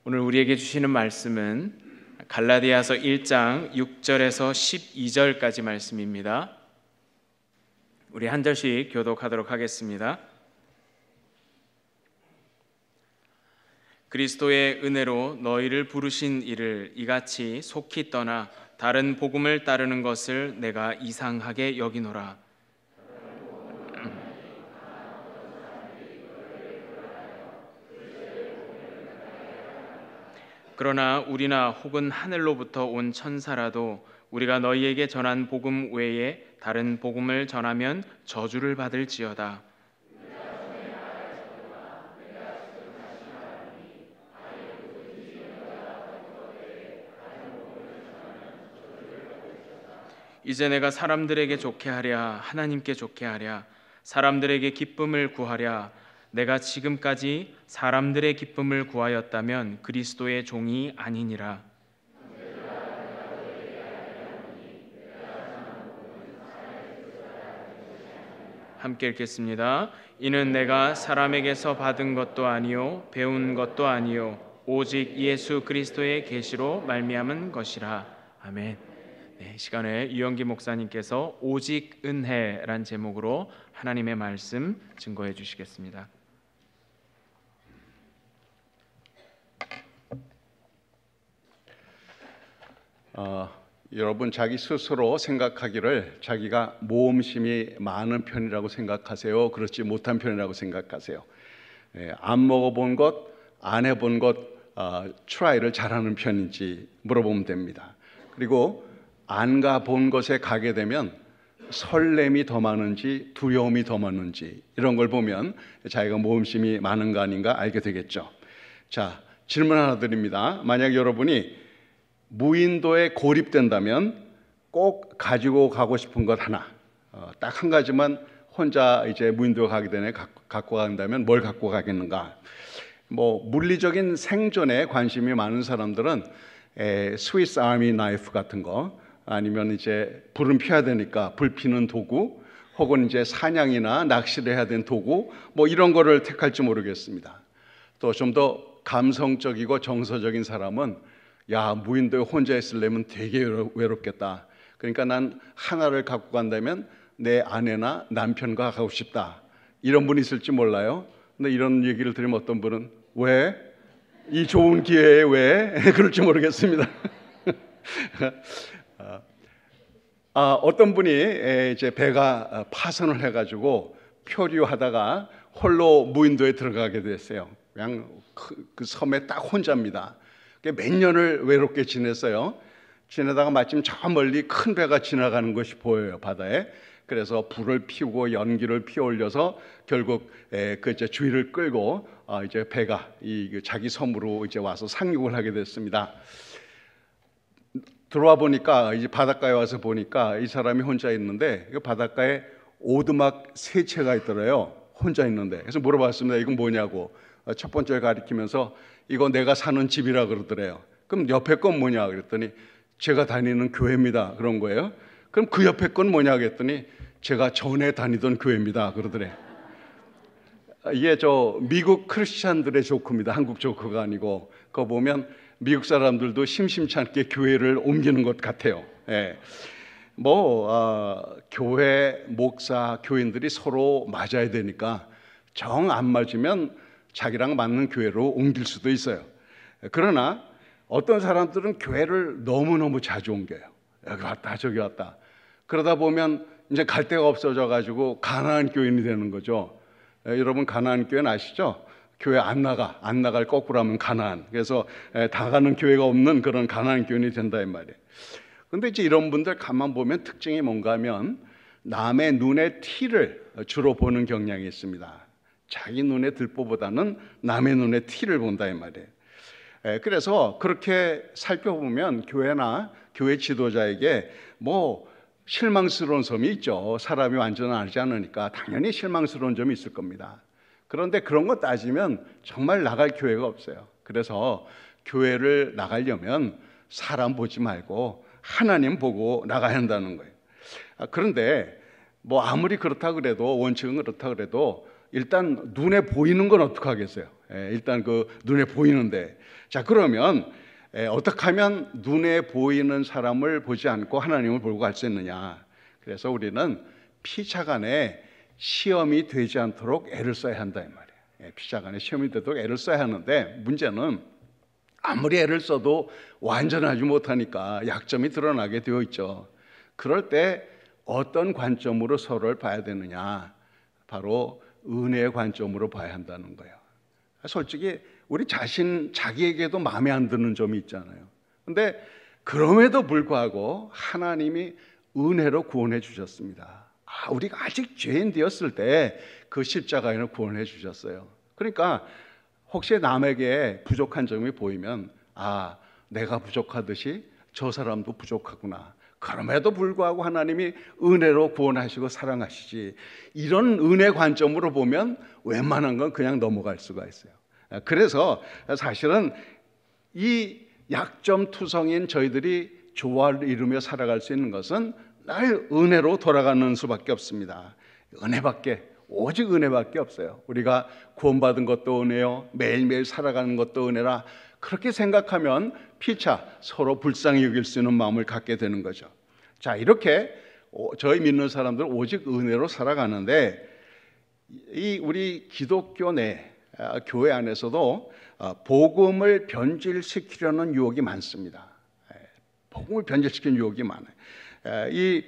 오늘 우리에게 주시는 말씀은 갈라디아서 1장 6절에서 12절까지 말씀입니다. 우리 한 절씩 교독하도록 하겠습니다. 그리스도의 은혜로 너희를 부르신 이를 이같이 속히 떠나 다른 복음을 따르는 것을 내가 이상하게 여기노라. 그러나 우리나 혹은 하늘로부터 온 천사라도 우리가 너희에게 전한 복음 외에 다른 복음을 전하면 저주를 받을지어다. 이제 내가 사람들에게 좋게 하랴 하나님께 좋게 하랴 사람들에게 기쁨을 구하랴 내가 지금까지 사람들의 기쁨을 구하였다면 그리스도의 종이 아니니라. 함께 읽겠습니다. 이는 내가 사람에게서 받은 것도 아니요 배운 것도 아니요 오직 예수 그리스도의 계시로 말미암은 것이라. 아멘. 이 시간에 유영기 목사님께서 오직 은혜란 제목으로 하나님의 말씀 증거해 주시겠습니다. 여러분 자기 스스로 생각하기를 자기가 모험심이 많은 편이라고 생각하세요? 그렇지 못한 편이라고 생각하세요? 안 먹어본 것, 안 해본 것 트라이를 잘하는 편인지 물어보면 됩니다. 그리고 안 가본 곳에 가게 되면 설렘이 더 많은지 두려움이 더 많은지 이런 걸 보면 자기가 모험심이 많은가 아닌가 알게 되겠죠. 자, 질문 하나 드립니다. 만약 여러분이 무인도에 고립된다면 꼭 가지고 가고 싶은 것 하나, 딱 한 가지만 혼자 이제 무인도에 가게 되네 갖고 간다면 뭘 갖고 가겠는가? 물리적인 생존에 관심이 많은 사람들은 스위스 아미 나이프 같은 거, 아니면 이제 불은 피워야 되니까 불 피는 도구, 혹은 이제 사냥이나 낚시를 해야 되는 도구, 이런 거를 택할지 모르겠습니다. 또 좀 더 감성적이고 정서적인 사람은 무인도에 혼자 있으려면 되게 외롭겠다. 그러니까 난 하나를 갖고 간다면 내 아내나 남편과 가고 싶다. 이런 분이 있을지 몰라요. 근데 이런 얘기를 들으면 어떤 분은 왜? 이 좋은 기회에 왜? 그럴지 모르겠습니다. 어떤 분이 이제 배가 파선을 해가지고 표류하다가 홀로 무인도에 들어가게 됐어요. 그냥 그 섬에 딱 혼자입니다. 몇 년을 외롭게 지냈어요. 지내다가 마침 저 멀리 큰 배가 지나가는 것이 보여요, 바다에. 그래서 불을 피우고 연기를 피워올려서 결국 그 이제 주위를 끌고 이제 배가 자기 섬으로 이제 와서 상륙을 하게 됐습니다. 들어와 보니까 이제 바닷가에 와서 보니까 이 사람이 혼자 있는데 그 바닷가에 오두막 세 채가 있더래요. 혼자 있는데. 그래서 물어봤습니다. 이건 뭐냐고. 첫 번째를 가리키면서 이거 내가 사는 집이라 그러더래요. 그럼 옆에 건 뭐냐 그랬더니 제가 다니는 교회입니다. 그런 거예요. 그럼 그 옆에 건 뭐냐 그랬더니 제가 전에 다니던 교회입니다. 그러더래요. 이게 미국 크리스찬들의 조크입니다. 한국 조크가 아니고. 그거 보면 미국 사람들도 심심치 않게 교회를 옮기는 것 같아요. 교회, 목사, 교인들이 서로 맞아야 되니까 정 안 맞으면 자기랑 맞는 교회로 옮길 수도 있어요. 그러나 어떤 사람들은 교회를 너무너무 자주 옮겨요. 여기 왔다 저기 왔다. 그러다 보면 이제 갈 데가 없어져 가지고 가나안 교인이 되는 거죠. 여러분 가나안 교회는 아시죠? 교회 안 나갈 거꾸로 하면 가나안. 그래서 다 가는 교회가 없는 그런 가나안 교인이 된다 이 말이에요. 근데 이제 이런 분들 가만 보면 특징이 뭔가 하면 남의 눈의 티를 주로 보는 경향이 있습니다. 자기 눈에 들보보다는 남의 눈에 티를 본다 이 말이에요. 그래서 그렇게 살펴보면 교회나 교회 지도자에게 실망스러운 점이 있죠. 사람이 완전하지 않으니까 당연히 실망스러운 점이 있을 겁니다. 그런데 그런 거 따지면 정말 나갈 교회가 없어요. 그래서 교회를 나가려면 사람 보지 말고 하나님 보고 나가야 한다는 거예요. 그런데 아무리 그렇다 그래도 원칙은 그렇다 그래도 일단 눈에 보이는 건 어떡하겠어요? 일단 그 눈에 보이는데, 자 그러면 어떻게 하면 눈에 보이는 사람을 보지 않고 하나님을 보고 갈 수 있느냐? 그래서 우리는 피차간에 시험이 되지 않도록 애를 써야 한다 이 말이에요. 피차간에 시험이 되도록 애를 써야 하는데, 문제는 아무리 애를 써도 완전하지 못하니까 약점이 드러나게 되어 있죠. 그럴 때 어떤 관점으로 서로를 봐야 되느냐? 바로 은혜의 관점으로 봐야 한다는 거예요. 솔직히 우리 자기에게도 마음에 안 드는 점이 있잖아요. 근데 그럼에도 불구하고 하나님이 은혜로 구원해 주셨습니다. 우리가 아직 죄인 되었을 때 그 십자가에는 구원해 주셨어요. 그러니까 혹시 남에게 부족한 점이 보이면, 내가 부족하듯이 저 사람도 부족하구나. 그럼에도 불구하고 하나님이 은혜로 구원하시고 사랑하시지. 이런 은혜 관점으로 보면 웬만한 건 그냥 넘어갈 수가 있어요. 그래서 사실은 이 약점 투성인 저희들이 조화를 이루며 살아갈 수 있는 것은 늘 은혜로 돌아가는 수밖에 없습니다. 오직 은혜밖에 없어요. 우리가 구원받은 것도 은혜요, 매일매일 살아가는 것도 은혜라, 그렇게 생각하면 피차 서로 불쌍히 여길 수 있는 마음을 갖게 되는 거죠. 자, 이렇게 저희 믿는 사람들은 오직 은혜로 살아가는데, 이 우리 기독교 내 교회 안에서도 복음을 변질시키려는 유혹이 많습니다. 복음을 변질시키는 유혹이 많아요. 이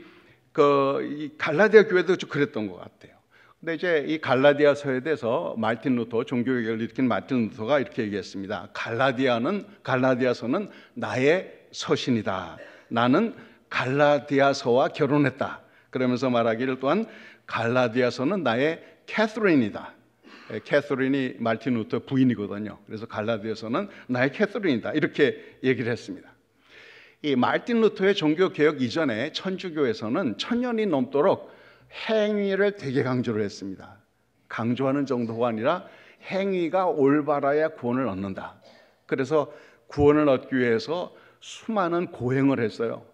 갈라디아 교회도 좀 그랬던 것 같아요. 근데 이제 이 갈라디아서에 대해서 마르틴 루터, 종교개혁을 일으킨 마르틴 루터가 이렇게 얘기했습니다. 갈라디아서는 나의 서신이다. 나는 갈라디아서와 결혼했다. 그러면서 말하기를 또한 갈라디아서는 나의 캐서린이다. 캐서린이 마르틴 루터 부인이거든요. 그래서 갈라디아서는 나의 캐서린이다. 이렇게 얘기를 했습니다. 이 마르틴 루터의 종교개혁 이전에 천주교에서는 1000년이 넘도록 행위를 되게 강조를 했습니다. 강조하는 정도가 아니라 행위가 올바라야 구원을 얻는다. 그래서 구원을 얻기 위해서 수많은 고행을 했어요.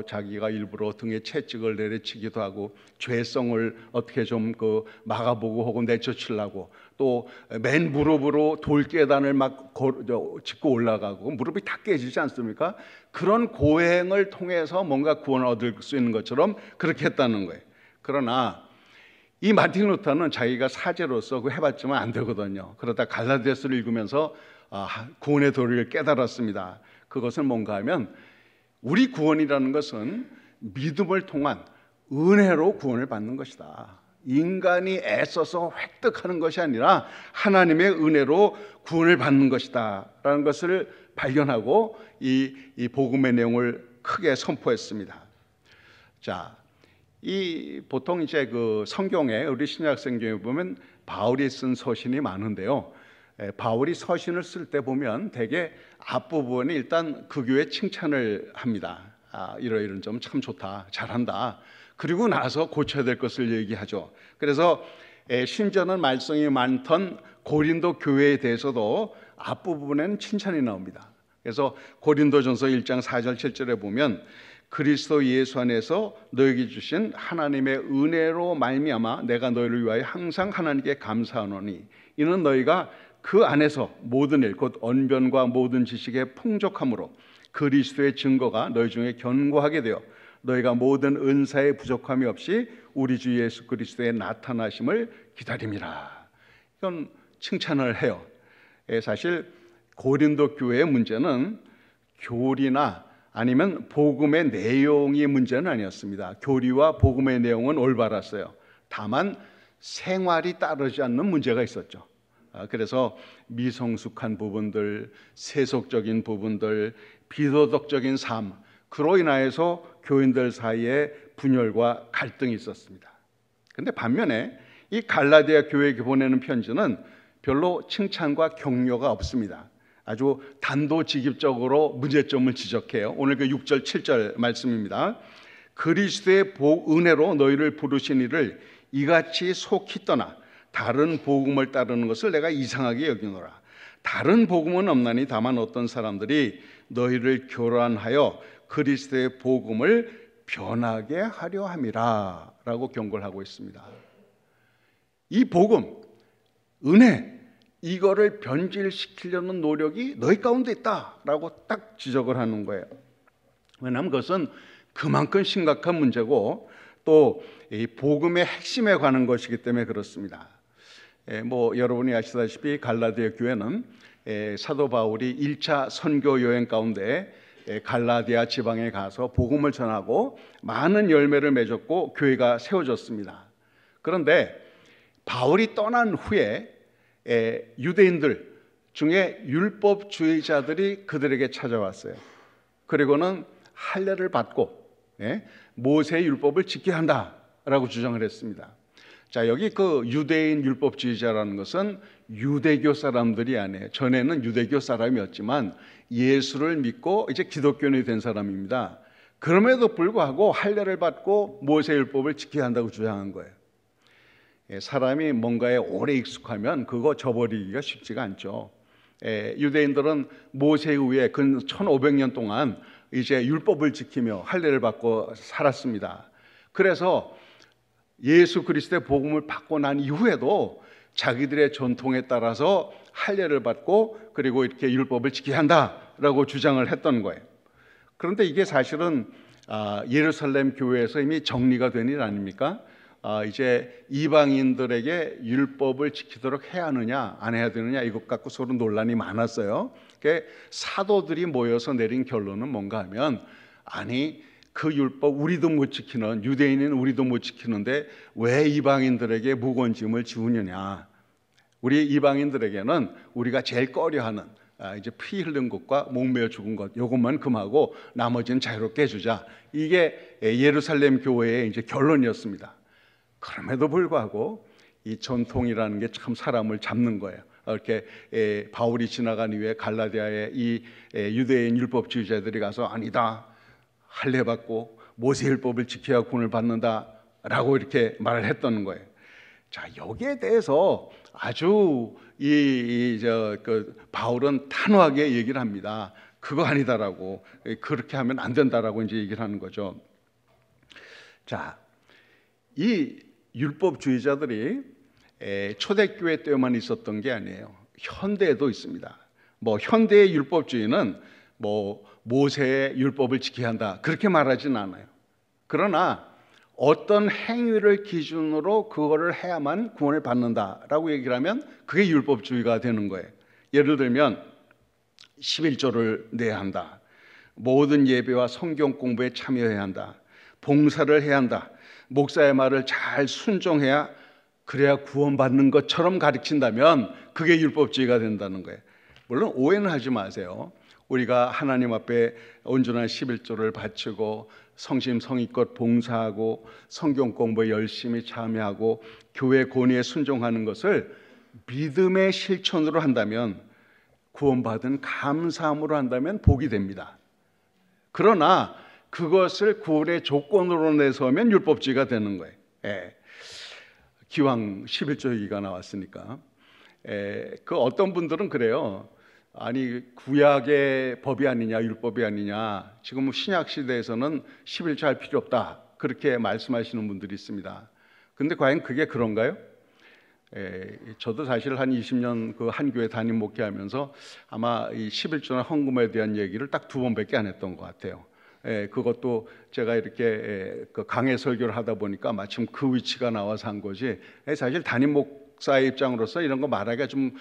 자기가 일부러 등에 채찍을 내리치기도 하고, 죄성을 어떻게 좀 막아보고 혹은 내쫓으려고, 또 맨 무릎으로 돌계단을 막 짚고 올라가고 무릎이 다 깨지지 않습니까? 그런 고행을 통해서 뭔가 구원을 얻을 수 있는 것처럼 그렇게 했다는 거예요. 그러나 이 마르틴 루터는 자기가 사제로서 해봤지만 안 되거든요. 그러다 갈라디아서를 읽으면서 구원의 도리를 깨달았습니다. 그것은 뭔가 하면, 우리 구원이라는 것은 믿음을 통한 은혜로 구원을 받는 것이다. 인간이 애써서 획득하는 것이 아니라 하나님의 은혜로 구원을 받는 것이다 라는 것을 발견하고 이 복음의 내용을 크게 선포했습니다. 자, 보통 이제 성경에, 우리 신약 성경에 보면 바울이 쓴 서신이 많은데요. 바울이 서신을 쓸 때 보면 대개 앞부분에 일단 그 교회 칭찬을 합니다. 이런 점 참 좋다, 잘한다. 그리고 나서 고쳐야 될 것을 얘기하죠. 그래서 심지어는 말썽이 많던 고린도 교회에 대해서도 앞부분에는 칭찬이 나옵니다. 그래서 고린도전서 1장 4절 7절에 보면, 그리스도 예수 안에서 너에게 주신 하나님의 은혜로 말미암아 내가 너희를 위하여 항상 하나님께 감사하노니, 이는 너희가 그 안에서 모든 일 곧 언변과 모든 지식의 풍족함으로 그리스도의 증거가 너희 중에 견고하게 되어 너희가 모든 은사의 부족함이 없이 우리 주 예수 그리스도의 나타나심을 기다림이라. 이건 칭찬을 해요. 사실 고린도 교회의 문제는 교리나 아니면 복음의 내용이 문제는 아니었습니다. 교리와 복음의 내용은 올바랐어요. 다만 생활이 따르지 않는 문제가 있었죠. 그래서 미성숙한 부분들, 세속적인 부분들, 비도덕적인 삶, 그로 인하여서 교인들 사이에 분열과 갈등이 있었습니다. 그런데 반면에 이 갈라디아 교회에게 보내는 편지는 별로 칭찬과 격려가 없습니다. 아주 단도직입적으로 문제점을 지적해요. 오늘 6절 7절 말씀입니다. 그리스도의 은혜로 너희를 부르신 이를 이같이 속히 떠나 다른 복음을 따르는 것을 내가 이상하게 여기노라. 다른 복음은 없나니 다만 어떤 사람들이 너희를 교란하여 그리스도의 복음을 변하게 하려 함이라 라고 경고를 하고 있습니다. 이 복음, 은혜, 이거를 변질시키려는 노력이 너희 가운데 있다라고 딱 지적을 하는 거예요. 왜냐하면 그것은 그만큼 심각한 문제고 또 이 복음의 핵심에 관한 것이기 때문에 그렇습니다. 뭐 여러분이 아시다시피 갈라디아 교회는 사도 바울이 1차 선교 여행 가운데 갈라디아 지방에 가서 복음을 전하고 많은 열매를 맺었고 교회가 세워졌습니다. 그런데 바울이 떠난 후에 유대인들 중에 율법주의자들이 그들에게 찾아왔어요. 그리고는 할례를 받고 모세의 율법을 지켜야 한다라고 주장을 했습니다. 자, 여기 그 유대인 율법주의자라는 것은 유대교 사람들이 아니에요. 전에는 유대교 사람이었지만 예수를 믿고 이제 기독교인이 된 사람입니다. 그럼에도 불구하고 할례를 받고 모세 율법을 지켜야 한다고 주장한 거예요. 사람이 뭔가에 오래 익숙하면 그거 저버리기가 쉽지가 않죠. 유대인들은 모세에 의해 근 1500년 동안 이제 율법을 지키며 할례를 받고 살았습니다. 그래서 예수 그리스도의 복음을 받고 난 이후에도 자기들의 전통에 따라서 할례를 받고 그리고 이렇게 율법을 지켜야 한다라고 주장을 했던 거예요. 그런데 이게 사실은 예루살렘 교회에서 이미 정리가 된 일 아닙니까? 이제 이방인들에게 율법을 지키도록 해야 하느냐 안 해야 되느냐 이것 갖고 서로 논란이 많았어요. 사도들이 모여서 내린 결론은 뭔가 하면 아니 그 율법 우리도 못 지키는 유대인은 우리도 못 지키는데 왜 이방인들에게 무거운 짐을 지우느냐. 우리 이방인들에게는 우리가 제일 꺼려하는 이제 피 흘린 것과 목매어 죽은 것 이것만 금하고 나머지는 자유롭게 해주자. 이게 예루살렘 교회의 이제 결론이었습니다. 그럼에도 불구하고 이 전통이라는 게 참 사람을 잡는 거예요. 이렇게 바울이 지나간 이후에 갈라디아의 이 유대인 율법주의자들이 가서 아니다. 할례 받고 모세 율법을 지켜야 구원을 받는다라고 이렇게 말을 했던 거예요. 자, 여기에 대해서 아주 바울은 단호하게 얘기를 합니다. 그거 아니다라고, 그렇게 하면 안 된다라고 이제 얘기를 하는 거죠. 자, 이 율법주의자들이 초대교회 때만 있었던 게 아니에요. 현대에도 있습니다. 뭐 현대의 율법주의는 뭐 모세의 율법을 지켜야 한다 그렇게 말하진 않아요. 그러나 어떤 행위를 기준으로 그거를 해야만 구원을 받는다라고 얘기를 하면 그게 율법주의가 되는 거예요. 예를 들면 11조를 내야 한다. 모든 예배와 성경 공부에 참여해야 한다. 봉사를 해야 한다. 목사의 말을 잘 순종해야 그래야 구원받는 것처럼 가르친다면 그게 율법주의가 된다는 거예요. 물론 오해는 하지 마세요. 우리가 하나님 앞에 온전한 11조를 바치고 성심성의껏 봉사하고 성경 공부에 열심히 참여하고 교회 권위에 순종하는 것을 믿음의 실천으로 한다면 구원받은 감사함으로 한다면 복이 됩니다. 그러나 그것을 구원의 조건으로 내세우면 율법주의가 되는 거예요. 기왕 11조 얘기가 나왔으니까 그 어떤 분들은 그래요. 아니 구약의 법이 아니냐 율법이 아니냐 지금 신약 시대에서는 11조 할 필요 없다 그렇게 말씀하시는 분들이 있습니다. 근데 과연 그게 그런가요? 저도 사실 한 20년 그 한 교회 담임 목회하면서 아마 이 11조나 헌금에 대한 얘기를 딱 2번밖에 안 했던 것 같아요. 그것도 제가 이렇게 그 강해 설교를 하다 보니까 마침 그 위치가 나와서 한 거지. 사실 담임 목사의 입장으로서 이런 거 말하기가 좀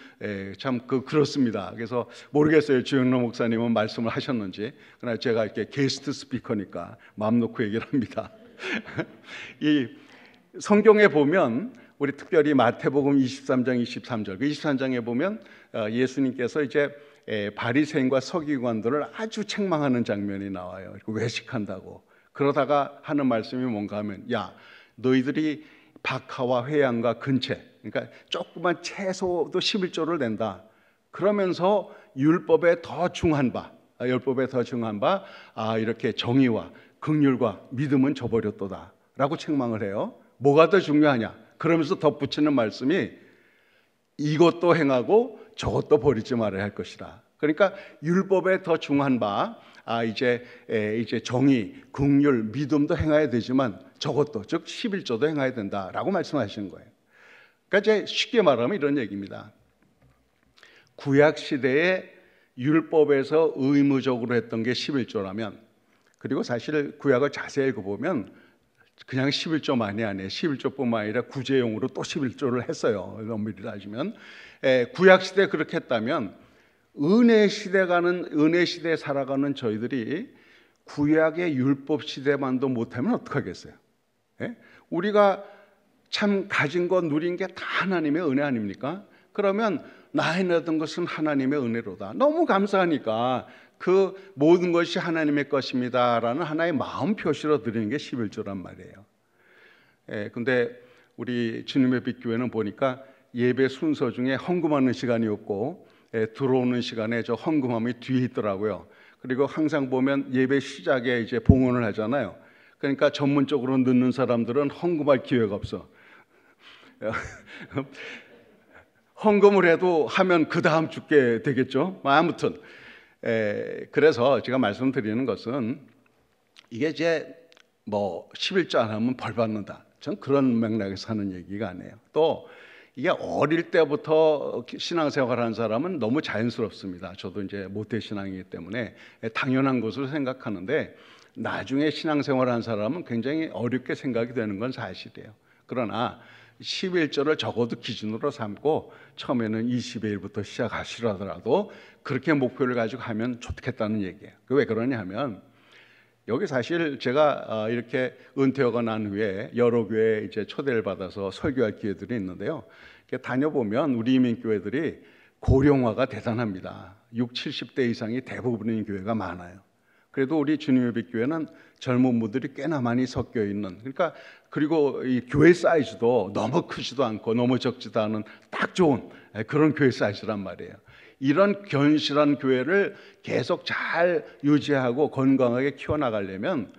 참 그렇습니다. 그래서 모르겠어요. 주영로 목사님은 말씀을 하셨는지. 그러나 제가 이렇게 게스트 스피커니까 마음 놓고 얘기를 합니다. 이 성경에 보면 우리 특별히 마태복음 23장 23절 그 23장에 보면 예수님께서 이제 바리새인과 서기관들을 아주 책망하는 장면이 나와요. 외식한다고. 그러다가 하는 말씀이 뭔가 하면 야 너희들이 박하와 회양과 근채 그러니까 조그만 채소도 11조를 낸다. 그러면서 율법에 더 중한 바 이렇게 정의와 긍휼과 믿음은 저버렸도다 라고 책망을 해요. 뭐가 더 중요하냐? 그러면서 덧붙이는 말씀이 이것도 행하고 저것도 버리지 말아야 할 것이라. 그러니까 율법에 더 중한 바 이제 정의, 긍휼, 믿음도 행해야 되지만 저것도 즉 11조도 행해야 된다라고 말씀하시는 거예요. 그러니까 이제 쉽게 말하면 이런 얘기입니다. 구약 시대에 율법에서 의무적으로 했던 게 11조라면, 그리고 사실 구약을 자세히 읽어보면 그냥 11조만이 아니에요. 11조뿐만 아니라 구제용으로 또 11조를 했어요. 엄밀히 따지면. 구약 시대에 그렇게 했다면 은혜 시대에 살아가는 저희들이 구약의 율법 시대만도 못하면 어떡하겠어요? 우리가 참 가진 것, 누린 게 다 하나님의 은혜 아닙니까? 그러면 나 해내던 것은 하나님의 은혜로다. 너무 감사하니까 그 모든 것이 하나님의 것입니다라는 하나의 마음 표시로 드리는 게 11조란 말이에요. 근데 우리 주님의 빛 교회는 보니까 예배 순서 중에 헌금하는 시간이 없고 들어오는 시간에 저 헌금함이 뒤에 있더라고요. 그리고 항상 보면 예배 시작에 이제 봉헌을 하잖아요. 그러니까 전문적으로 넣는 사람들은 헌금할 기회가 없어. 헌금을 해도 하면 그 다음 주께 되겠죠. 아무튼 그래서 제가 말씀드리는 것은 이게 이제 뭐 11조 안 하면 벌 받는다, 전 그런 맥락에서 하는 얘기가 아니에요. 또 이게 어릴 때부터 신앙생활하는 사람은 너무 자연스럽습니다. 저도 이제 모태신앙이기 때문에 당연한 것으로 생각하는데 나중에 신앙생활하는 사람은 굉장히 어렵게 생각이 되는 건 사실이에요. 그러나 11조를 적어도 기준으로 삼고 처음에는 20의 1부터 시작하시라더라도 그렇게 목표를 가지고 하면 좋겠다는 얘기예요. 왜 그러냐 하면 여기 사실 제가 이렇게 은퇴하고 난 후에 여러 교회에 이제 초대를 받아서 설교할 기회들이 있는데요. 다녀보면 우리 이민교회들이 고령화가 대단합니다. 60, 70대 이상이 대부분인 교회가 많아요. 그래도 우리 주님의 빛 교회는 젊은 분들이 꽤나 많이 섞여 있는, 그러니까 그리고 이 교회 사이즈도 너무 크지도 않고 너무 적지도 않은 딱 좋은 그런 교회 사이즈란 말이에요. 이런 견실한 교회를 계속 잘 유지하고 건강하게 키워나가려면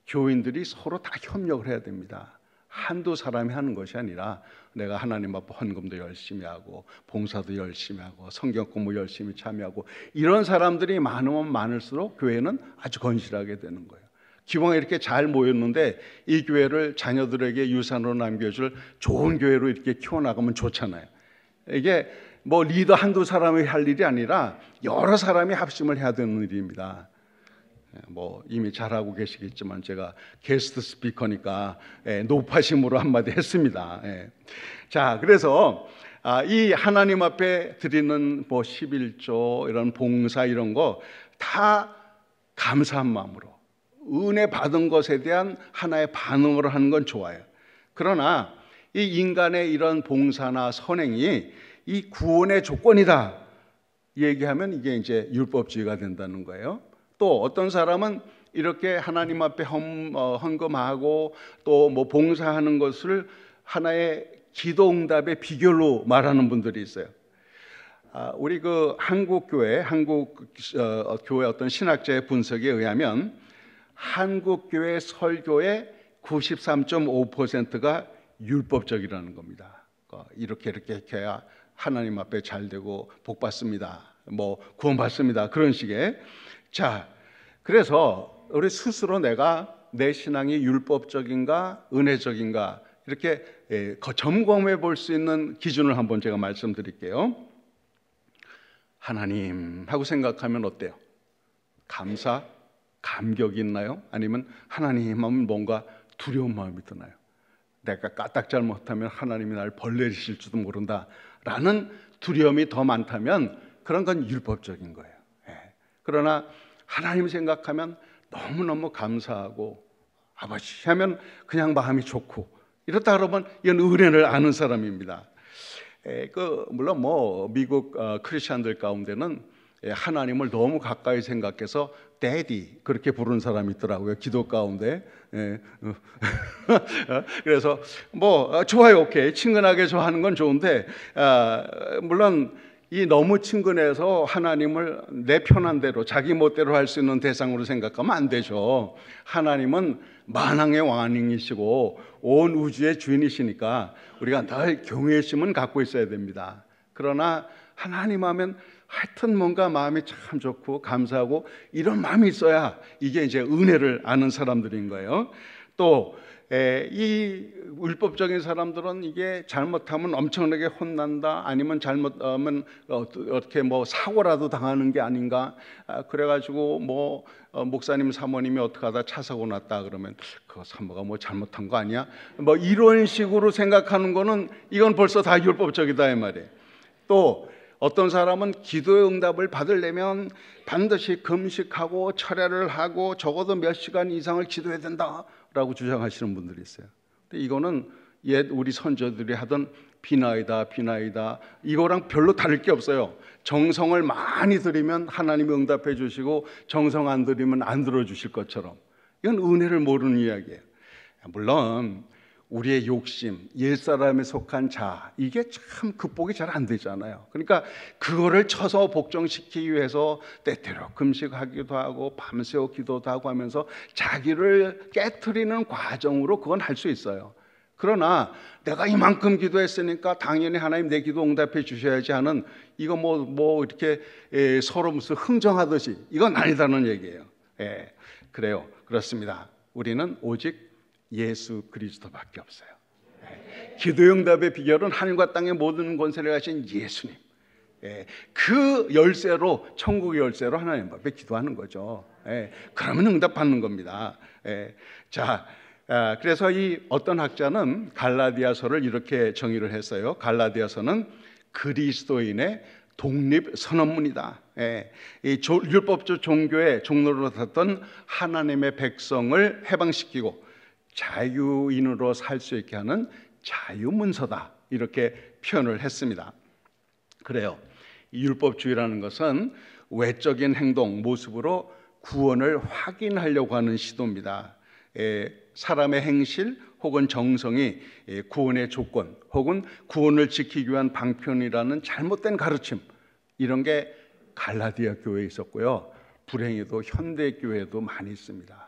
교인들이 서로 다 협력을 해야 됩니다. 한두 사람이 하는 것이 아니라 내가 하나님 앞에 헌금도 열심히 하고 봉사도 열심히 하고 성경 공부 열심히 참여하고 이런 사람들이 많으면 많을수록 교회는 아주 건실하게 되는 거예요. 기왕에 이렇게 잘 모였는데 이 교회를 자녀들에게 유산으로 남겨줄 좋은 교회로 이렇게 키워나가면 좋잖아요. 이게 뭐 리더 한두 사람이 할 일이 아니라 여러 사람이 합심을 해야 되는 일입니다. 뭐 이미 잘하고 계시겠지만 제가 게스트 스피커니까 높아심으로 한마디 했습니다. 자, 그래서 이 하나님 앞에 드리는 뭐 11조 이런 봉사 이런 거 다 감사한 마음으로 은혜 받은 것에 대한 하나의 반응으로 하는 건 좋아요. 그러나 이 인간의 이런 봉사나 선행이 이 구원의 조건이다 얘기하면 이게 이제 율법주의가 된다는 거예요. 또 어떤 사람은 이렇게 하나님 앞에 헌금하고 또 뭐 봉사하는 것을 하나의 기도응답의 비결로 말하는 분들이 있어요. 우리 그 한국 교회 어떤 신학자의 분석에 의하면 한국 교회 설교의 93.5%가 율법적이라는 겁니다. 이렇게 해야 하나님 앞에 잘 되고 복 받습니다. 뭐 구원 받습니다. 그런 식의. 자, 그래서 우리 스스로 내가 내 신앙이 율법적인가 은혜적인가 이렇게 점검해 볼 수 있는 기준을 한번 제가 말씀드릴게요. 하나님 하고 생각하면 어때요? 감격이 있나요? 아니면 하나님 하면 뭔가 두려운 마음이 드나요? 내가 까딱 잘못하면 하나님이 나를 벌 내리실지도 모른다 라는 두려움이 더 많다면 그런 건 율법적인 거예요. 그러나 하나님 생각하면 너무너무 감사하고 아버지 하면 그냥 마음이 좋고 이렇다 그러면 이건 은혜를 아는 사람입니다. 물론 뭐 미국 크리스천들 가운데는 하나님을 너무 가까이 생각해서 데디 그렇게 부르는 사람이 있더라고요. 기도 가운데. 그래서 뭐 좋아요, 오케이, 친근하게 좋아하는 건 좋은데 물론 이 너무 친근해서 하나님을 내 편한 대로 자기 멋대로 할 수 있는 대상으로 생각하면 안 되죠. 하나님은 만왕의 왕이시고 온 우주의 주인이시니까 우리가 늘 경외심은 갖고 있어야 됩니다. 그러나 하나님 하면 하여튼 뭔가 마음이 참 좋고 감사하고 이런 마음이 있어야 이게 이제 은혜를 아는 사람들인 거예요. 또 이 율법적인 사람들은 이게 잘못하면 엄청나게 혼난다, 아니면 잘못하면 어떻게 뭐 사고라도 당하는 게 아닌가, 그래가지고 뭐 목사님 사모님이 어떻게 하다 차 사고 났다 그러면 그 사모가 뭐 잘못한 거 아니야, 뭐 이런 식으로 생각하는 거는 이건 벌써 다 율법적이다 이 말이에요. 또 어떤 사람은 기도의 응답을 받으려면 반드시 금식하고 철야를 하고 적어도 몇 시간 이상을 기도해야 된다라고 주장하시는 분들이 있어요. 근데 이거는 옛 우리 선조들이 하던 비나이다 이거랑 별로 다를 게 없어요. 정성을 많이 들이면 하나님이 응답해 주시고 정성 안 들이면 안 들어주실 것처럼, 이건 은혜를 모르는 이야기예요. 물론 우리의 욕심, 옛사람에 속한 자, 이게 참 극복이 잘 안 되잖아요. 그러니까 그거를 쳐서 복종시키기 위해서 때때로 금식하기도 하고 밤새워 기도도 하고 하면서 자기를 깨트리는 과정으로 그건 할 수 있어요. 그러나 내가 이만큼 기도했으니까 당연히 하나님 내 기도 응답해 주셔야지 하는, 이거 뭐 이렇게 서로 무슨 흥정하듯이, 이건 아니다는 얘기예요. 그래요. 그렇습니다. 우리는 오직 예수 그리스도밖에 없어요. 기도의 응답의 비결은 하늘과 땅의 모든 권세를 가진 예수님, 그 열쇠로, 천국의 열쇠로 하나님 앞에 기도하는 거죠. 그러면 응답받는 겁니다. 자, 그래서 이 어떤 학자는 갈라디아서를 이렇게 정의를 했어요. 갈라디아서는 그리스도인의 독립 선언문이다. 이 율법적 종교의 종로로 탔던 하나님의 백성을 해방시키고 자유인으로 살 수 있게 하는 자유문서다, 이렇게 표현을 했습니다. 그래요. 율법주의라는 것은 외적인 행동, 모습으로 구원을 확인하려고 하는 시도입니다. 사람의 행실 혹은 정성이 구원의 조건 혹은 구원을 지키기 위한 방편이라는 잘못된 가르침, 이런 게 갈라디아 교회에 있었고요. 불행히도 현대 교회에도 많이 있습니다.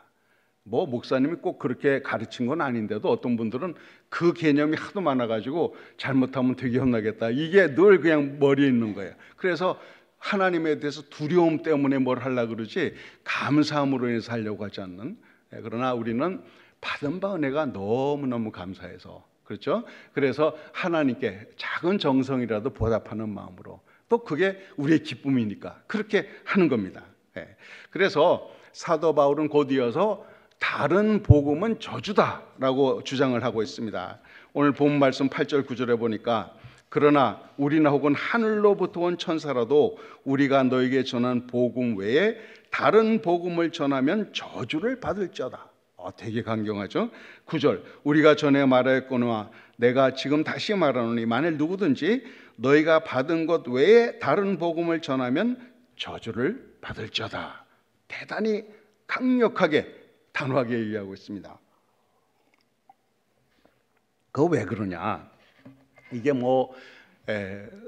뭐 목사님이 꼭 그렇게 가르친 건 아닌데도 어떤 분들은 그 개념이 하도 많아가지고 잘못하면 되게 혼나겠다, 이게 늘 그냥 머리에 있는 거예요. 그래서 하나님에 대해서 두려움 때문에 뭘 하려고 그러지 감사함으로 인해서 하려고 하지 않는, 그러나 우리는 받은 바 은혜가 너무너무 감사해서, 그렇죠? 그래서 하나님께 작은 정성이라도 보답하는 마음으로, 또 그게 우리의 기쁨이니까 그렇게 하는 겁니다. 그래서 사도 바울은 곧 이어서 다른 복음은 저주다라고 주장을 하고 있습니다. 오늘 본 말씀 8절 9절에 보니까 그러나 우리나 혹은 하늘로부터 온 천사라도 우리가 너에게 전한 복음 외에 다른 복음을 전하면 저주를 받을지어다. 되게 강경하죠. 9절 우리가 전에 말하였거니와 내가 지금 다시 말하노니 만일 누구든지 너희가 받은 것 외에 다른 복음을 전하면 저주를 받을지어다. 대단히 강력하게 단호하게 얘기하고 있습니다. 그거 왜 그러냐? 이게 뭐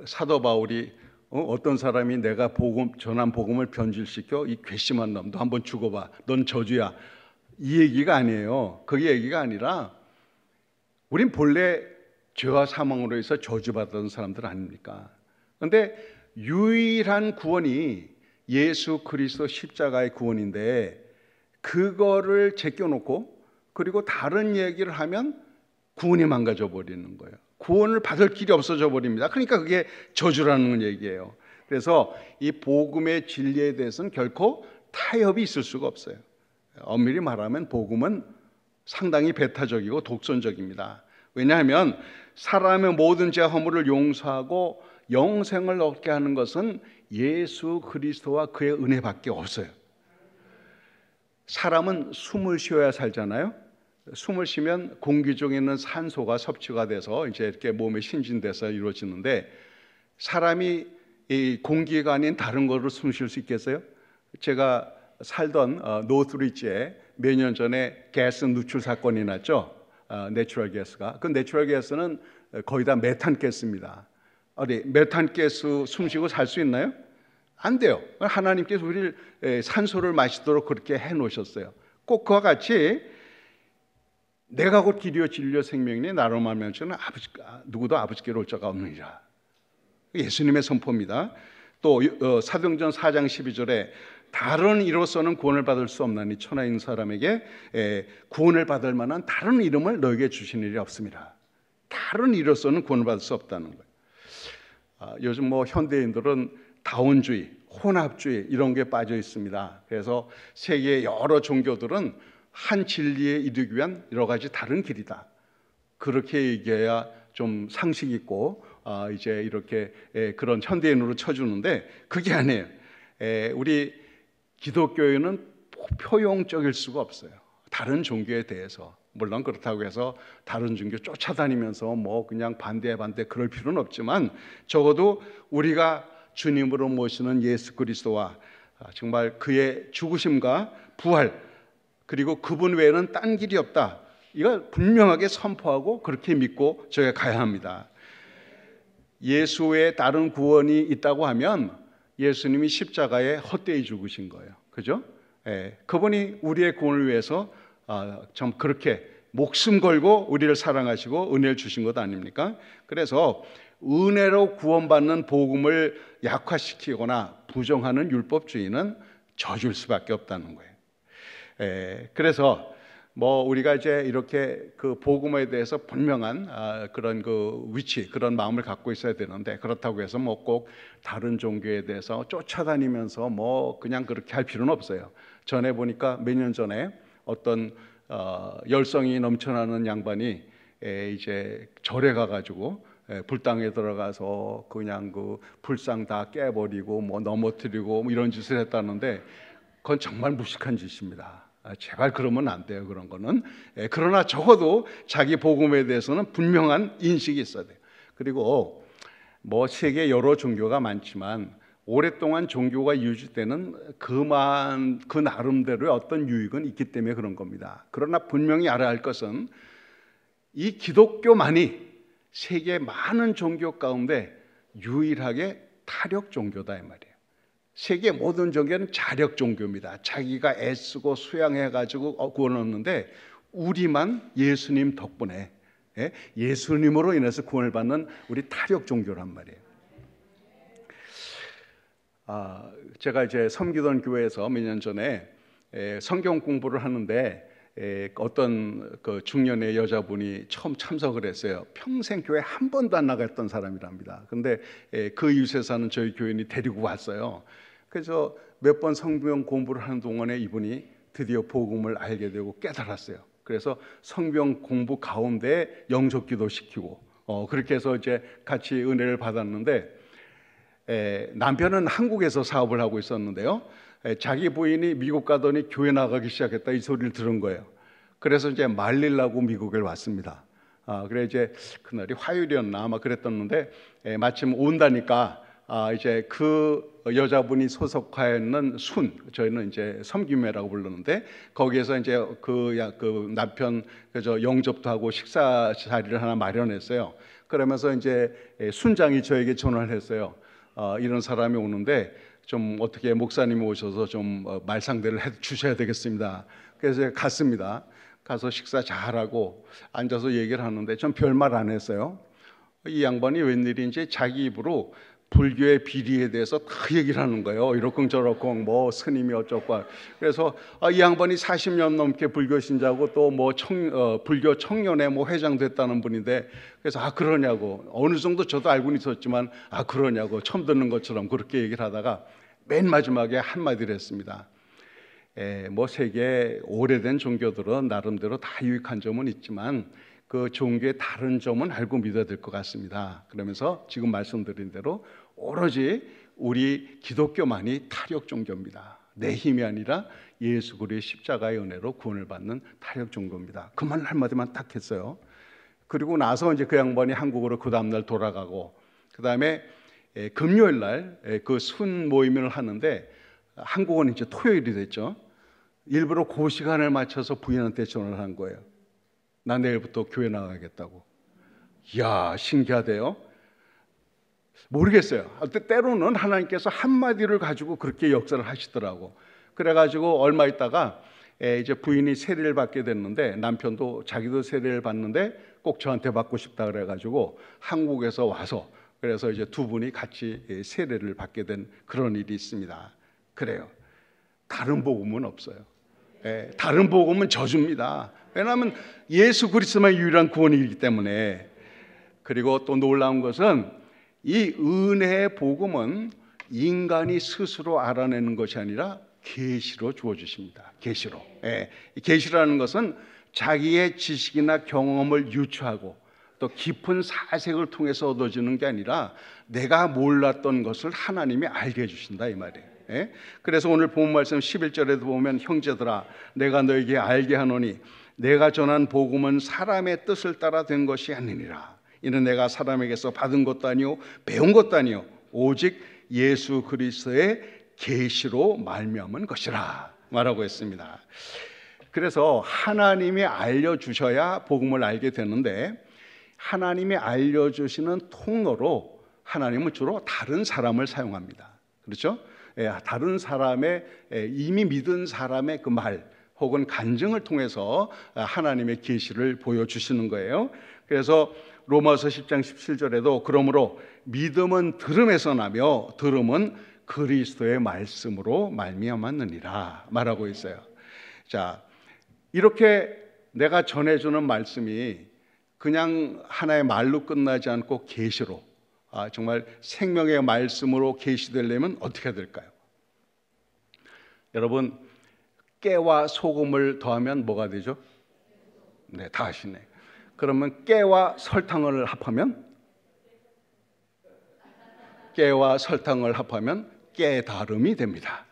사도 바울이 어떤 사람이 내가 전한 복음을 변질시켜 이 괘씸한 놈, 너 한번 죽어봐, 넌 저주야, 이 얘기가 아니에요. 그 얘기가 아니라 우린 본래 죄와 사망으로 해서 저주받던 사람들 아닙니까? 그런데 유일한 구원이 예수 그리스도 십자가의 구원인데 그거를 제껴놓고 그리고 다른 얘기를 하면 구원이 망가져 버리는 거예요. 구원을 받을 길이 없어져 버립니다. 그러니까 그게 저주라는 얘기예요. 그래서 이 복음의 진리에 대해서는 결코 타협이 있을 수가 없어요. 엄밀히 말하면 복음은 상당히 배타적이고 독선적입니다. 왜냐하면 사람의 모든 죄 허물을 용서하고 영생을 얻게 하는 것은 예수 그리스도와 그의 은혜밖에 없어요. 사람은 숨을 쉬어야 살잖아요. 숨을 쉬면 공기 중에 있는 산소가 섭취가 돼서 이제 이렇게 몸에 신진돼서 이루어지는데, 사람이 이 공기가 아닌 다른 거로 숨 쉴 수 있겠어요? 제가 살던 노스리지에 몇 년 전에 가스 누출 사건이 났죠. 내추럴 가스가. 그 내추럴 가스는 거의 다 메탄 가스입니다. 메탄 가스 숨 쉬고 살 수 있나요? 안 돼요. 하나님께서 우리를 산소를 마시도록 그렇게 해놓으셨어요. 꼭 그와 같이 내가 곧 길이요 진리요 생명이니 나로 말미암아 누구도 아버지께로 올 자가 없느니라. 예수님의 선포입니다. 또 사도행전 4장 12절에 다른 이로서는 구원을 받을 수 없나니 천하에 있는 사람에게 구원을 받을 만한 다른 이름을 너에게 주신 일이 없습니다. 다른 이로서는 구원을 받을 수 없다는 거예요. 요즘 뭐 현대인들은 다원주의, 혼합주의 이런 게 빠져 있습니다. 그래서 세계의 여러 종교들은 한 진리에 이르기 위한 여러 가지 다른 길이다. 그렇게 얘기해야 좀 상식 있고 이제 이렇게 그런 현대인으로 쳐주는데 그게 아니에요. 우리 기독교인은 포용적일 수가 없어요. 다른 종교에 대해서. 물론 그렇다고 해서 다른 종교 쫓아다니면서 뭐 그냥 반대 그럴 필요는 없지만 적어도 우리가 주님으로 모시는 예수 그리스도와 정말 그의 죽으심과 부활 그리고 그분 외에는 딴 길이 없다. 이걸 분명하게 선포하고 그렇게 믿고 저희가 가야 합니다. 예수 외에 다른 구원이 있다고 하면 예수님이 십자가에 헛되이 죽으신 거예요. 그죠? 그분이 우리의 구원을 위해서 좀 그렇게 목숨 걸고 우리를 사랑하시고 은혜를 주신 것 아닙니까? 그래서 은혜로 구원받는 복음을 약화시키거나 부정하는 율법주의는 저줄 수밖에 없다는 거예요. 그래서 뭐 우리가 이제 이렇게 그 복음에 대해서 분명한 그런 그 위치, 그런 마음을 갖고 있어야 되는데 그렇다고 해서 뭐 꼭 다른 종교에 대해서 쫓아다니면서 뭐 그냥 그렇게 할 필요는 없어요. 전에 보니까 몇 년 전에 어떤 열성이 넘쳐나는 양반이 이제 절에 가가지고 불당에 들어가서 그냥 그 불상 다 깨버리고 뭐 넘어뜨리고 뭐 이런 짓을 했다는데 그건 정말 무식한 짓입니다. 제발 그러면 안 돼요. 그런 거는. 그러나 적어도 자기 복음에 대해서는 분명한 인식이 있어야 돼요. 그리고 뭐 세계 여러 종교가 많지만 오랫동안 종교가 유지되는 그 나름대로의 어떤 유익은 있기 때문에 그런 겁니다. 그러나 분명히 알아야 할 것은 이 기독교만이 세계 많은 종교 가운데 유일하게 타력 종교다 이 말이에요. 세계 모든 종교는 자력 종교입니다. 자기가 애쓰고 수양해가지고 구원을 얻는데 우리만 예수님 덕분에 예수님으로 인해서 구원을 받는 우리 타력 종교란 말이에요. 제가 이제 섬기던 교회에서 몇 년 전에 성경 공부를 하는데 어떤 그 중년의 여자분이 처음 참석을 했어요. 평생 교회 한 번도 안 나갔던 사람이랍니다. 근데 그 이웃에 사는 저희 교인이 데리고 왔어요. 그래서 몇 번 성경 공부를 하는 동안에 이분이 드디어 복음을 알게 되고 깨달았어요. 그래서 성경 공부 가운데 영접 기도 시키고 그렇게 해서 이제 같이 은혜를 받았는데 남편은 한국에서 사업을 하고 있었는데요. 자기 부인이 미국 가더니 교회 나가기 시작했다 이 소리를 들은 거예요. 그래서 이제 말리려고 미국에 왔습니다. 그래 이제 그날이 화요일이었나 아마 그랬었는데 마침 온다니까 이제 그 여자분이 소속하였는 저희는 이제 섬김회라고 불렀는데 거기에서 이제 그 남편 그저 영접도 하고 식사 자리를 하나 마련했어요. 그러면서 이제 순장이 저에게 전화를 했어요. 이런 사람이 오는데 좀 어떻게 목사님이 오셔서 좀 말상대를 해 주셔야 되겠습니다. 그래서 갔습니다. 가서 식사 잘하고 앉아서 얘기를 하는데 전 별말 안 했어요. 이 양반이 웬일인지 자기 입으로 불교의 비리에 대해서 다 얘기를 하는 거예요. 이러쿵저러쿵 뭐 스님이 어쩌고. 그래서 이 양반이 40년 넘게 불교 신자고 또 뭐 불교 청년회 뭐 회장 됐다는 분인데 그래서 그러냐고 어느 정도 저도 알고는 있었지만 그러냐고 처음 듣는 것처럼 그렇게 얘기를 하다가 맨 마지막에 한마디를 했습니다. 뭐 세계 오래된 종교들은 나름대로 다 유익한 점은 있지만 그 종교의 다른 점은 알고 믿어야 될 것 같습니다. 그러면서 지금 말씀드린 대로 오로지 우리 기독교만이 타력 종교입니다. 내 힘이 아니라 예수 그리스도의 십자가의 은혜로 구원을 받는 타력 종교입니다. 그 말 한마디만 딱 했어요. 그리고 나서 이제 그 양반이 한국으로 그 다음날 돌아가고 그 다음에 금요일 날 그 순 모임을 하는데 한국은 이제 토요일이 됐죠. 일부러 그 시간을 맞춰서 부인한테 전화를 한 거예요. 나 내일부터 교회 나가겠다고. 이야 신기하대요. 모르겠어요. 때로는 하나님께서 한마디를 가지고 그렇게 역사를 하시더라고. 그래가지고 얼마 있다가 이제 부인이 세례를 받게 됐는데 남편도 자기도 세례를 받는데 꼭 저한테 받고 싶다 그래가지고 한국에서 와서 그래서 이제 두 분이 같이 세례를 받게 된 그런 일이 있습니다. 그래요. 다른 복음은 없어요. 다른 복음은 저주입니다. 왜냐하면 예수 그리스도만 유일한 구원이기 때문에. 그리고 또 놀라운 것은 이 은혜의 복음은 인간이 스스로 알아내는 것이 아니라 계시로 주어 주십니다. 계시로. 계시라는 것은 자기의 지식이나 경험을 유추하고 또 깊은 사색을 통해서 얻어지는 게 아니라 내가 몰랐던 것을 하나님이 알게 해주신다 이 말이에요. 그래서 오늘 본 말씀 11절에도 보면 형제들아 내가 너에게 알게 하노니 내가 전한 복음은 사람의 뜻을 따라 된 것이 아니니라. 이는 내가 사람에게서 받은 것도 아니요 배운 것도 아니요 오직 예수 그리스도의 계시로 말미암은 것이라 말하고 있습니다. 그래서 하나님이 알려주셔야 복음을 알게 되는데 하나님이 알려주시는 통로로 하나님은 주로 다른 사람을 사용합니다. 그렇죠? 다른 사람의 이미 믿은 사람의 그 말 혹은 간증을 통해서 하나님의 계시를 보여주시는 거예요. 그래서 로마서 10장 17절에도 그러므로 믿음은 들음에서 나며 들음은 그리스도의 말씀으로 말미암았느니라 말하고 있어요. 자, 이렇게 내가 전해주는 말씀이 그냥 하나의 말로 끝나지 않고 계시로 정말 생명의 말씀으로 계시되려면 어떻게 해야 될까요? 여러분 깨와 소금을 더하면 뭐가 되죠? 네, 다 아시네. 그러면 깨와 설탕을 합하면 깨와 설탕을 합하면 깨달음이 됩니다.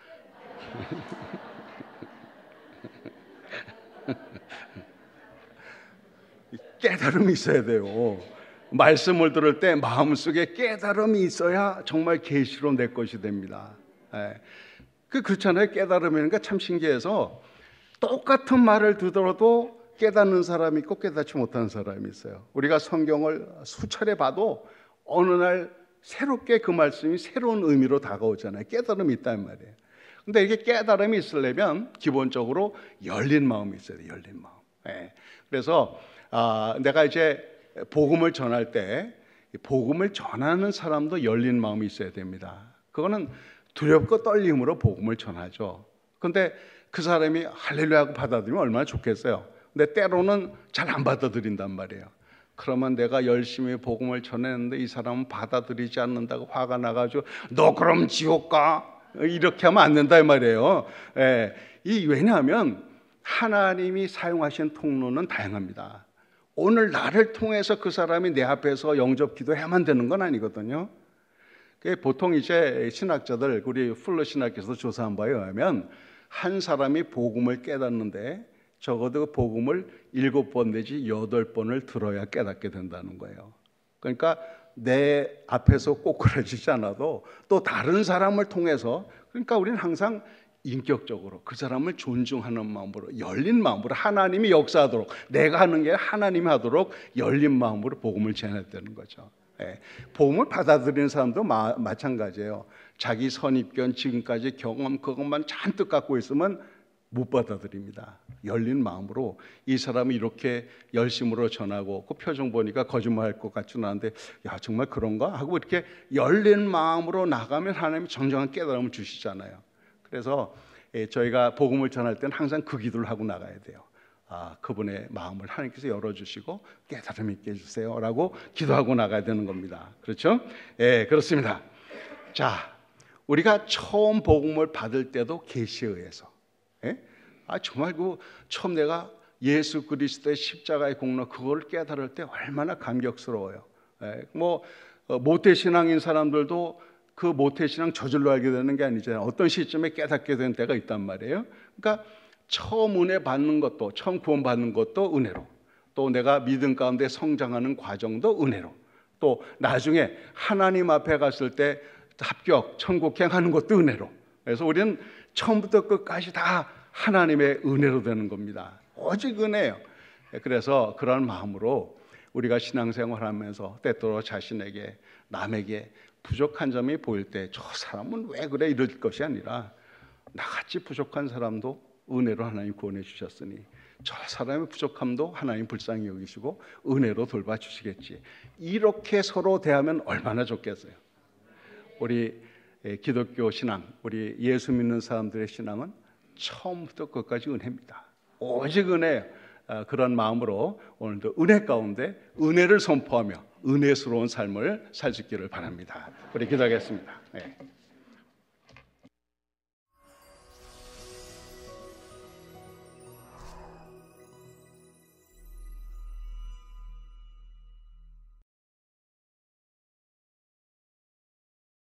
깨달음이 있어야 돼요. 말씀을 들을 때 마음속에 깨달음이 있어야 정말 계시로 내 것이 됩니다. 그렇잖아요. 깨달음이니까 참 신기해서 똑같은 말을 듣더라도 깨닫는 사람이 있고 깨닫지 못하는 사람이 있어요. 우리가 성경을 수차례 봐도 어느 날 새롭게 그 말씀이 새로운 의미로 다가오잖아요. 깨달음이 있단 말이에요. 근데 이게 깨달음이 있으려면 기본적으로 열린 마음이 있어야 돼요. 열린 마음. 그래서 내가 이제 복음을 전할 때 복음을 전하는 사람도 열린 마음이 있어야 됩니다. 그거는 두렵고 떨림으로 복음을 전하죠. 근데 그 사람이 할렐루야 하고 받아들이면 얼마나 좋겠어요. 근데 때로는 잘 안 받아들인단 말이에요. 그러면 내가 열심히 복음을 전했는데 이 사람은 받아들이지 않는다고 화가 나가지고 너 그럼 지옥 가? 이렇게 하면 안 된다 이 말이에요. 왜냐하면 하나님이 사용하신 통로는 다양합니다. 오늘 나를 통해서 그 사람이 내 앞에서 영접 기도해야만 되는 건 아니거든요. 보통 이제 신학자들, 우리 풀러 신학께서 조사한 바에 의하면 한 사람이 복음을 깨닫는데 적어도 그 복음을 7번 내지 8번을 들어야 깨닫게 된다는 거예요. 그러니까 내 앞에서 꼬꾸라지지 않아도 또 다른 사람을 통해서, 그러니까 우리는 항상 인격적으로 그 사람을 존중하는 마음으로, 열린 마음으로 하나님이 역사하도록, 내가 하는 게 하나님이 하도록 열린 마음으로 복음을 전해야 되는 거죠. 복음을 받아들이는 사람도 마찬가지예요. 자기 선입견, 지금까지 경험 그것만 잔뜩 갖고 있으면 못 받아들입니다. 열린 마음으로 이 사람이 이렇게 열심으로 전하고 그 표정 보니까 거짓말할 것 같지는 않은데 야 정말 그런가? 하고 이렇게 열린 마음으로 나가면 하나님이 정정한 깨달음을 주시잖아요. 그래서 저희가 복음을 전할 때는 항상 그 기도를 하고 나가야 돼요. 그분의 마음을 하나님께서 열어주시고 깨달음 있게 해주세요 라고 기도하고 나가야 되는 겁니다. 그렇죠? 그렇습니다. 자, 우리가 처음 복음을 받을 때도 계시에 의해서 정말 처음 내가 예수 그리스도의 십자가의 공로 그걸 깨달을 때 얼마나 감격스러워요. 모태신앙인 사람들도 그 모태신앙 저절로 알게 되는 게 아니잖아요. 어떤 시점에 깨닫게 된 때가 있단 말이에요. 그러니까 처음 은혜 받는 것도, 처음 구원 받는 것도 은혜로, 또 내가 믿음 가운데 성장하는 과정도 은혜로, 또 나중에 하나님 앞에 갔을 때 합격, 천국행 하는 것도 은혜로. 그래서 우리는 처음부터 끝까지 다 하나님의 은혜로 되는 겁니다. 오직 은혜예요. 그래서 그런 마음으로 우리가 신앙생활하면서 때때로 자신에게, 남에게 부족한 점이 보일 때 저 사람은 왜 그래 이럴 것이 아니라 나같이 부족한 사람도 은혜로 하나님 구원해 주셨으니 저 사람의 부족함도 하나님 불쌍히 여기시고 은혜로 돌봐주시겠지. 이렇게 서로 대하면 얼마나 좋겠어요. 우리 기독교 신앙, 우리 예수 믿는 사람들의 신앙은 처음부터 끝까지 은혜입니다. 오직 은혜. 그런 마음으로 오늘도 은혜 가운데 은혜를 선포하며 은혜스러운 삶을 살 수 있기를 바랍니다. 우리 기도하겠습니다. 네.